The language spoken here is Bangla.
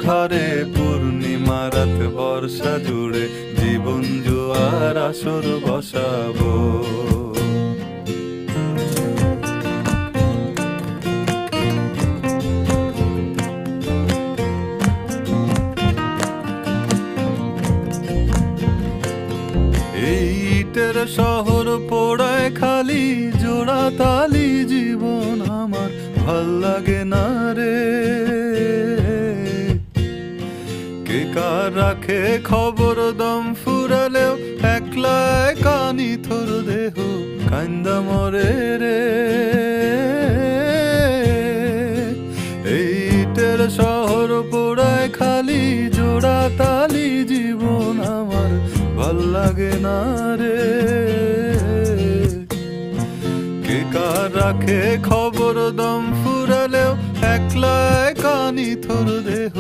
ঘরে পূর্ণিমা রাত বর্ষা জুড়ে জীবন জোয়ার আসর বসাবো। এই ইটের শহর পোড়ায় খালি জোড়া তালি জীবন আমার ভাল লাগে না রে। কে কার রাখে খবর দম ফুরালেও একলা কানি থর দেহ কান্দা মরে রে। এই ইটের শহর পোড়ায় খালি জোড়া তালি জীবন আমার ভাল লাগে না রে। কে কার রাখে খবর দম ফুরালেও একলা কানি থর দেহ